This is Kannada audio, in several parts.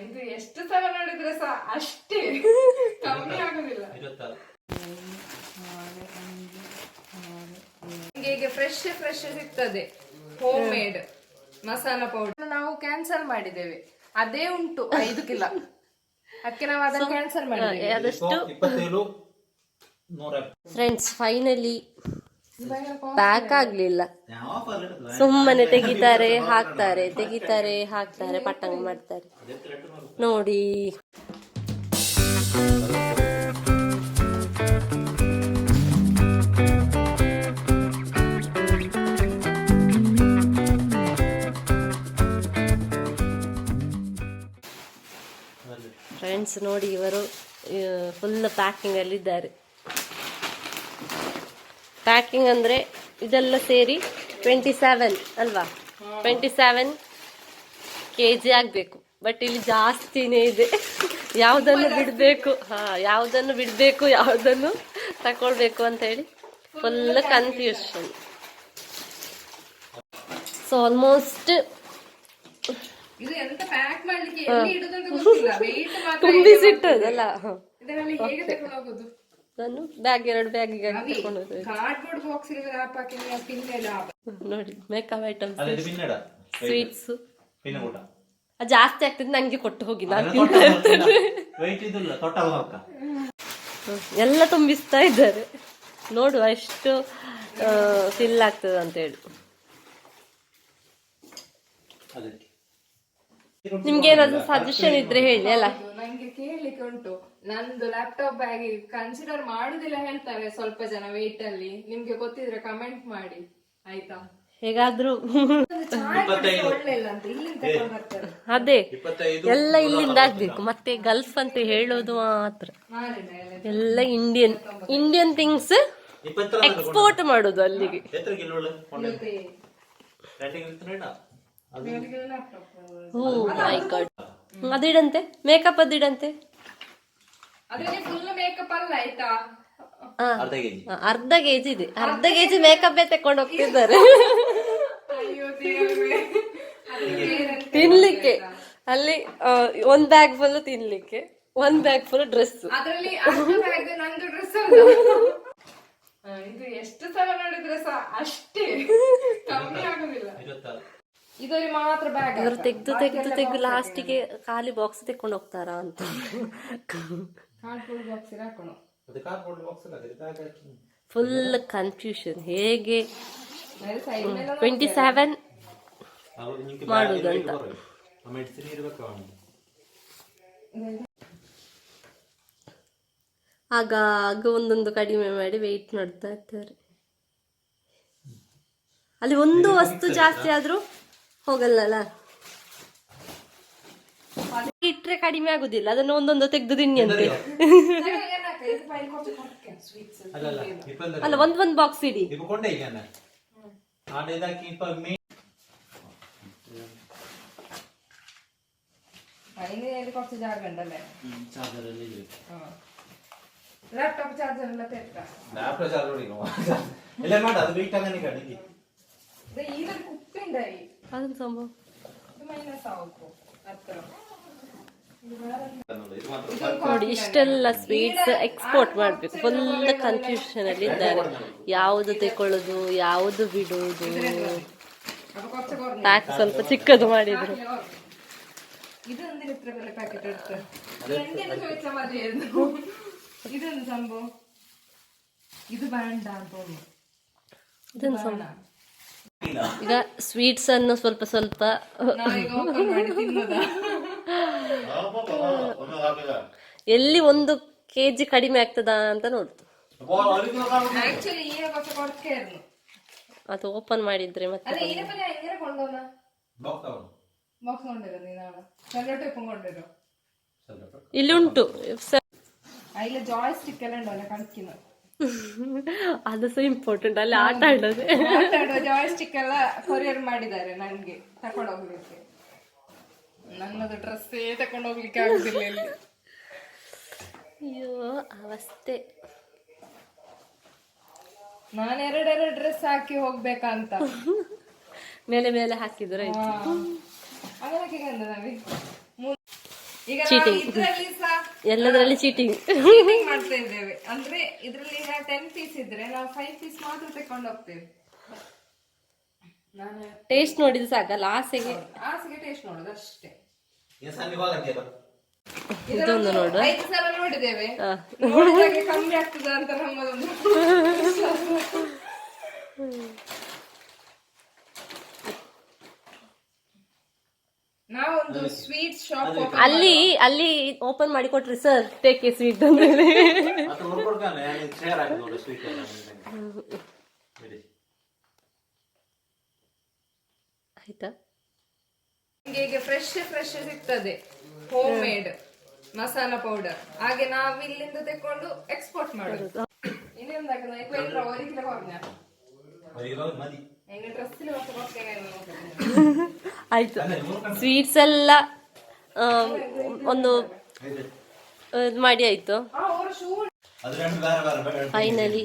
ಇದು ಎಷ್ಟು ಸಲ ನೋಡಿದ್ರೆ ಸಹ ಅಷ್ಟೇ, ಕಮ್ಮಿ ಆಗುದಿಲ್ಲ. ಹೀಗೆ ಫ್ರೆಶ್ ಸಿಗ್ತದೆ ಹೋಮ್ ಮೇಡ್ ಮಸಾಲಾ ಪೌಡರ್. ನಾವು ಕ್ಯಾನ್ಸಲ್ ಮಾಡಿದ್ದೇವೆ, ಅದೇ ಉಂಟು 5 ಕಿಲೋ. ಅದಕ್ಕೆ ನಾವು ಅದನ್ನು ಕ್ಯಾನ್ಸಲ್ ಮಾಡಿದ್ದೇವೆ. ಅದಷ್ಟು ಫ್ರೆಂಡ್ಸ್ ಫೈನಲಿ ಪ್ಯಾಕ್ ಆಗ್ಲಿಲ್ಲ. ಸುಮ್ಮನೆ ತೆಗಿತಾರೆ ಹಾಕ್ತಾರೆ, ತೆಗಿತಾರೆ ಹಾಕ್ತಾರೆ, ಪಟ್ಟಂಗ ಮಾಡ್ತಾರೆ ನೋಡಿ. ಫ್ರೆಂಡ್ಸ್ ನೋಡಿ, ಇವರು ಫುಲ್ ಪ್ಯಾಕಿಂಗ್ ಅಲ್ಲಿ ಇದ್ದಾರೆ. ಪ್ಯಾಕಿಂಗ್ ಅಂದ್ರೆ ಇದೆಲ್ಲ ಸೇರಿ 27 ಅಲ್ವಾ, 27 kg ಆಗ್ಬೇಕು. ಬಟ್ ಇಲ್ಲಿ ಜಾಸ್ತಿನೇ ಇದೆ. ಯಾವ್ದನ್ನು ಬಿಡ್ಬೇಕು, ಯಾವ್ದನ್ನು ಬಿಡ್ಬೇಕು, ಯಾವ್ದನ್ನು ತಕೊಳ್ಬೇಕು ಅಂತ ಹೇಳಿ ಫುಲ್ ಕನ್ಫ್ಯೂಷನ್. ಸೊ ಆಲ್ಮೋಸ್ಟ್ ತುಂಬಿಸಿಟ್ಟದಲ್ಲ, ನಾನು ಬ್ಯಾಗ್ 2 ಬ್ಯಾಗಿಗೆ ನೋಡಿ. ಮೇಕಪ್ ಐಟಮ್ಸ್, ಸ್ವೀಟ್ಸ್ ಜಾಸ್ತಿ ಆಗ್ತದೆ. ನಂಗೆ ಕೊಟ್ಟು ಹೋಗಿ, ನಾನು ಎಲ್ಲ ತುಂಬಿಸ್ತಾ ಇದ್ದಾರೆ. ನೋಡುವ ಎಷ್ಟು ಫಿಲ್ ಆಗ್ತದೆ ಅಂತ ಹೇಳಿ. ನಿಮ್ಗೆ ಏನಾದ್ರು ಸಜೆಷನ್ ಇದ್ರೆ ಹೇಳಿ ಅಲ್ಲ. ನಂಗೆ ಕೇಳಲಿಕ್ಕೆ ಉಂಟು. ನಂದು ಲ್ಯಾಪ್ಟಾಪ್ ಬ್ಯಾಗ್ ಕನ್ಸಿಡರ್ ಮಾಡುದಿಲ್ಲ ಹೇಳ್ತಾರೆ ಸ್ವಲ್ಪ ಜನ ವೇಟ್ ಅಲ್ಲಿ. ನಿಮ್ಗೆ ಗೊತ್ತಿದ್ರೆ ಕಮೆಂಟ್ ಮಾಡಿ ಆಯ್ತಾ. ಹೇಗಾದ್ರೂ ಅದೇ ಎಲ್ಲ ಇಲ್ಲಿಂದ ಆಗ್ಬೇಕು. ಮತ್ತೆ ಗಲ್ಫ್ ಅಂತ ಹೇಳೋದು ಮಾತ್ರ ಎಲ್ಲ ಇಂಡಿಯನ್ ಥಿಂಗ್ಸ್ ಎಕ್ಸ್ಪೋರ್ಟ್ ಮಾಡೋದು ಅಲ್ಲಿಗೆ. ಅದಿಡಂತೆ, ಮೇಕಪ್ ಅದಿಡಂತೆ. ಅರ್ಧ ಕೆಜಿ ಇದೆ, ಅರ್ಧ ಕೆಜಿ ಮೇಕಪ್ ತಕೊಂಡು ಹೋಗ್ತಿದ್ದಾರೆ ತಿನ್ಲಿಕ್ಕೆ. ಅಲ್ಲಿ 1 ಬ್ಯಾಗ್ ಫುಲ್ ತಿನ್ಲಿಕ್ಕೆ, 1 ಬ್ಯಾಗ್ ಫುಲ್ ಡ್ರೆಸ್. ಇದು ಎಷ್ಟು ಸಲ ನೋಡಿದ್ರೆ ಸಹ ಅಷ್ಟೇ, ಕಮ್ಮಿ ಆಗುದಿಲ್ಲ. ಇದರಲ್ಲಿ ಮಾತ್ರ ಬ್ಯಾಗ್ ಇವರು ತೆಗ್ದು ಲಾಸ್ಟಿಗೆ ಖಾಲಿ ಬಾಕ್ಸ್ ತೆಕೊಂಡು ಹೋಗ್ತಾರಾ ಅಂತ. ಕಾರ್ಡ್ಬೋರ್ಡ್ ಬಾಕ್ಸ್ ಹಾಕೋಣ. Full confusion. ಹೇಗೆ 27 ಮಾಡುದಂತ. ಆಗ ಒಂದೊಂದು ಕಡಿಮೆ ಮಾಡಿ ವೆಯ್ಟ್ ಮಾಡ್ತಾ ಇರ್ತಾರೆ. ಅಲ್ಲಿ ಒಂದು ವಸ್ತು ಜಾಸ್ತಿ ಆದ್ರೂ ಹೋಗಲ್ಲ, ಇಟ್ರೆ ಕಡಿಮೆ ಆಗುದಿಲ್ಲ. ಅದನ್ನು ಒಂದೊಂದು ತೆಗ್ದು ತಿನ್ನಿ ಅಂತೆ. ಅಲ್ಲ, ಒಂದ್ ಬಾಕ್ಸ್ ಇಡಿ. കുറച്ച് ചാർജ് ഉണ്ടല്ലേ? ലാപ്ടോപ്പ് ചാർജർ എല്ലാം തെറ്റാ. ലാപ്ടോപ്പ് ചാർജർ ഓടിക്കോ. എല്ലാം വേണ്ട, അത് വെയിറ്റ് അങ്ങനെ കടിക്ക്. ഇതൊരു കുപ്പി ഉണ്ടായി. അതെന്ത് സംഭവം? ഇത് മൈനസ് ആവുമോ? അത്ര ನೋಡಿ. ಇಷ್ಟೆಲ್ಲ ಸ್ವೀಟ್ಸ್ ಎಕ್ಸ್ಪೋರ್ಟ್ ಮಾಡ್ಬೇಕು. ಫುಲ್ ಕನ್ಫ್ಯೂಷನ್ ಅಲ್ಲಿ ಇದ್ದಾರೆ. ಯಾವುದು ತೆಕೊಳ್ಳೋದು, ಯಾವುದು ಬಿಡುವುದು. ಪ್ಯಾಕ್ ಸ್ವಲ್ಪ ಚಿಕ್ಕದು ಮಾಡಿದ್ರು. ಈಗ ಸ್ವೀಟ್ಸ್ ಅನ್ನು ಸ್ವಲ್ಪ ಸ್ವಲ್ಪ ಎಲ್ಲಿ 1 kg ಕಡಿಮೆ ಆಗ್ತದಾ ಅಂತ ನೋಡುದು. ಅದು ಓಪನ್ ಮಾಡಿದ್ರೆ ಮತ್ತೆ ಇಲ್ಲಿ ಉಂಟು. ಅದು ಸಹ ಇಂಪಾರ್ಟೆಂಟ್. ಅಲ್ಲಿ ಆಟ ಆಡೋದು, ಜಾಯ್ಸ್ಟಿಕ್ ಎಲ್ಲ ಕೊರಿಯರ್ ಮಾಡಿದ್ದಾರೆ ನನ್ಗೆ ತಕೊಂಡೋಗ್ಲಿಕ್ಕೆ. ನನ್ನದು ಡ್ರೆಸ್ಸೇ ತಕೊಂಡೋಗ್ಲಿಕ್ಕೆ ಆಗುದಿಲ್ಲ ಇಲ್ಲಿ. ಅಯ್ಯೋ ಅವಸ್ಥೆ. ನಾನು 2 ಡ್ರೆಸ್ ಹಾಕಿ ಹೋಗ್ಬೇಕಂತ ಮೇಲೆ ಹಾಕಿದ್ರೆ ಈಗ ನಾವು Cheating. ಇದ್ರಲ್ಲಿ ಸಹ ಎಲ್ಲದರಲ್ಲಿ ಚೀಟಿಂಗ್. cheating ಮಾಡ್ತಾ ಇದ್ದೇವೆ. ಅಂದ್ರೆ ಇದ್ರಲ್ಲಿ ಈಗ 10 ಪೀಸ್ ಇದ್ರೆ ನಾವು 5 ಪೀಸ್ ಮಾತ್ರ ತಕೊಂಡು ಹೋಗ್ತೇವೆ. ನಾನು ಟೇಸ್ಟ್ ನೋಡಿದ್ರೆ ಸಾಕಲ್ಲ, ಆಸೆಗೆ. ಆಸೆಗೆ ಟೇಸ್ಟ್ ನೋಡುದು ಅಷ್ಟೇ. ಇದೊಂದು ನೋಡು. 5 ಸಲ ನೋಡಿದ್ದೇವೆ, ಹಾ. ನೋಡಿದಾಗೆ ಕಮ್ಮಿ ಆಗ್ತದ ಅಂತ ನಮ್ಮದೊಂದು. ನಾವೊಂದು ಸ್ವೀಟ್ ಶಾಪ್ ಅಲ್ಲಿ ಓಪನ್ ಮಾಡಿ ಕೊಟ್ರಿ ಸರ್, ಟೇಕ್ ಎ ಸ್ವೀಟ್ ಅಂತ ಹೇಳಿ. ಆಯ್ತಾ? ಹೀಗೆ ಫ್ರೆಶ್ ಸಿಗ್ತದೆ, ಹೋಮ್ ಮೇಡ್ ಮಸಾಲಾ ಪೌಡರ್. ಹಾಗೆ ನಾವು ಇಲ್ಲಿಂದ ತೆಕೊಂಡು ಎಕ್ಸ್ಪೋರ್ಟ್ ಮಾಡೋದು. ಆಯ್ತು, ಸ್ವೀಟ್ಸ್ ಎಲ್ಲ ಒಂದು ಇದ್ ಮಾಡಿ ಆಯ್ತು. ಫೈನಲಿ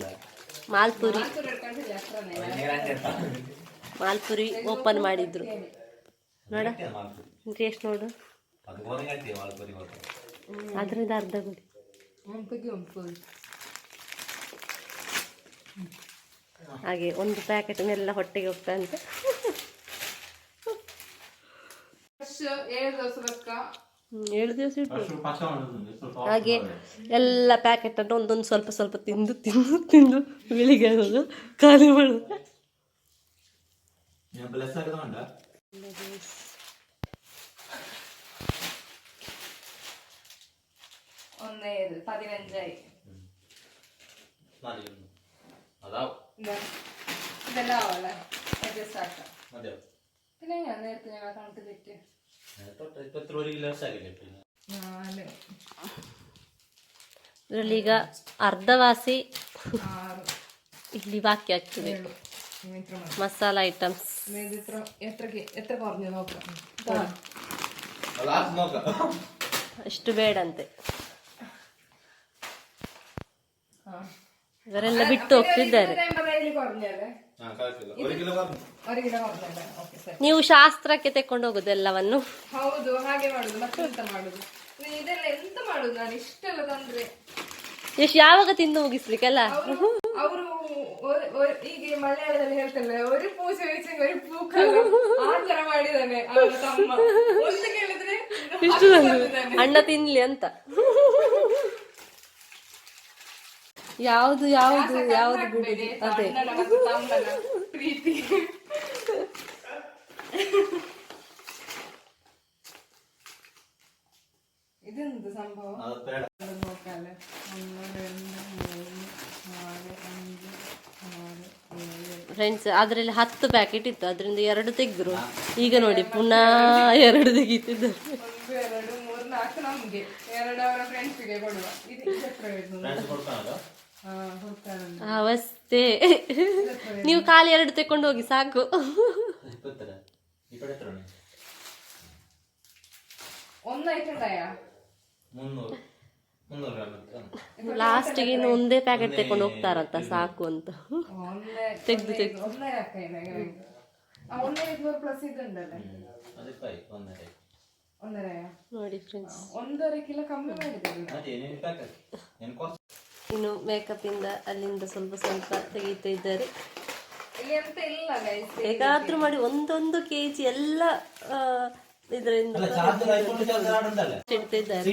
ಮಾಲ್ಪುರಿ ಓಪನ್ ಮಾಡಿದ್ರು ನೋಡ, ಟೇಸ್ಟ್ ನೋಡು. ಅದರಿಂದ ಅರ್ಧ ಗುಡಿ. ಹಾಗೆ ಒಂದು ಪ್ಯಾಕೆಟ್ನೆಲ್ಲ ಹೊಟ್ಟೆಗೆ ಹೋಗ್ತಾ ಅಂತ. ಏಳು ದಿವಸ ಇಟ್ಟು ಹಾಗೆ ಎಲ್ಲ ಪ್ಯಾಕೆಟ್ ಅನ್ನು ಒಂದೊಂದು ಸ್ವಲ್ಪ ಸ್ವಲ್ಪ ತಿಂದು ತಿಂದು ತಿಂದು ಬೆಳಿಗ್ಗೆ ಖಾಲಿ ಮಾಡೋದು. ഒന്നേ 15 ഇതെല്ലാം ആവല്ലേ അഡ്ജസ്റ്റ് ആക്കാം. പിന്നെ ഞാൻ നേരത്തെ ഞങ്ങൾ കണക്ക് തെറ്റ് 4 ಇದರಲ್ಲಿ ಈಗ ಅರ್ಧವಾಸಿ 6 ಇಲ್ಲಿ ಬಾಕಿ ಆಗ್ತದೆ. ಮಸಾಲ ಐಟಮ್ಸ್ എത്ര കുറഞ്ഞു നോക്കാം. ಅಷ್ಟು ಬೇಡಂತೆ. ಇವರೆಲ್ಲ ಬಿಟ್ಟು ಹೋಗ್ತಿದ್ದಾರೆ. ನೀವು ಶಾಸ್ತ್ರಕ್ಕೆ ತೆಕೊಂಡು ಹೋಗುದು ಎಲ್ಲವನ್ನು. ಹೌದು, ಹಾಗೆ ಮಾಡುದು. ಮತ್ತೆಂತ ಮಾಡುದು, ಇದೆಲ್ಲ ಎಂತ ಮಾಡುದು? ನಾನು ಇಷ್ಟೆಲ್ಲ ತಂದ್ರೆ ಎಷ್ಟು ಯಾವಾಗ ತಿಂದು ಮುಗಿಸ್ಲಿಕ್ಕೆಲ್ಲ. ಅವರು ಈಗ ಮಲಯಾಳದಲ್ಲಿ ಹೇಳ್ತಾರೆ, ഒരു പൂച്ച വെച്ച് ഒരു പൂക്കല ಆ ತರ ಮಾಡಿದಾನೆ ಅವರ ತಮ್ಮ. ಒಂದು ಕೇಳಿದ್ರೆ ಇಷ್ಟು ಅಣ್ಣ ತಿನ್ಲಿ ಅಂತ. ಯಾವ್ದು ಯಾವ್ದು ಯಾವ್ದು ಬಿಡುದು ಅದೇ ಪ್ರೀತಿ. ಇದೆಂತ ಸಂಭವ? ನೋಕಾಲೆ 1 2 3 4 5 6 7. ಫ್ರೆಂಡ್ಸ್, ಅದ್ರಲ್ಲಿ 10 ಪ್ಯಾಕೆಟ್ ಇತ್ತು, ಅದರಿಂದ 2 ತೆಗೆದ್ರು. ಈಗ ನೋಡಿ ಪುನಃ 2 ತೆಗಿತಿದ್ದಾರೆ. 1 2 3 4 ನಮ್ಗೆ, 2 ಅವರ ಫ್ರೆಂಡ್ಸ್ಗೆ ಕೊಡುವ. ಅವಸ್ಥೆ. ನೀವು ಖಾಲಿ 2 ತೆಕೊಂಡು ಹೋಗಿ ಸಾಕು. ಲಾಸ್ಟಿಗೆ ಇನ್ನು ಒಂದೇ ಪ್ಯಾಕೆಟ್ ತೆಕೊಂಡು ಹೋಗ್ತಾರಂತ, ಸಾಕು ಅಂತ ತೆಗ್ದು ತೆಗ್ದು. ನೋಡಿ ಫ್ರೆಂಡ್ಸ್, 1.5 ಕಿಲೋ ಕಮ್ಮಿ ಮಾಡಿದ್ದೇವೆ. ಇನ್ನು ಮೇಕಪ್ ಇಂದ ಅಲ್ಲಿಂದ ಸ್ವಲ್ಪ ಸ್ವಲ್ಪ ತೆಗೀತಾ ಇದ್ದಾರೆ. ಹೇಗಾದ್ರೂ ಮಾಡಿ 1 kg ಎಲ್ಲ ಇದರಿಂದ ಇಡ್ತಾ ಇದ್ದಾರೆ.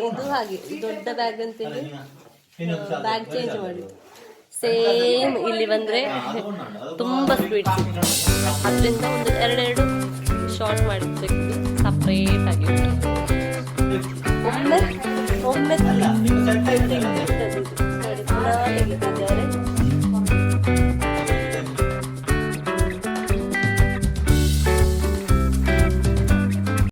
ಇದು ಹಾಗೆ ದೊಡ್ಡ ಬ್ಯಾಗ್ ಅಂತೇಳಿ ಬ್ಯಾಗ್ ಚೇಂಜ್ ಮಾಡಿದ್ದು. ಸೇಮ್ ಇಲ್ಲಿ ಬಂದ್ರೆ ತುಂಬಾ ಸ್ವೀಟ್ಸ್, ಅದರಿಂದ ಒಂದು 2 ಶಾರ್ಟ್ ಮಾಡಿ ತೆಗೆದು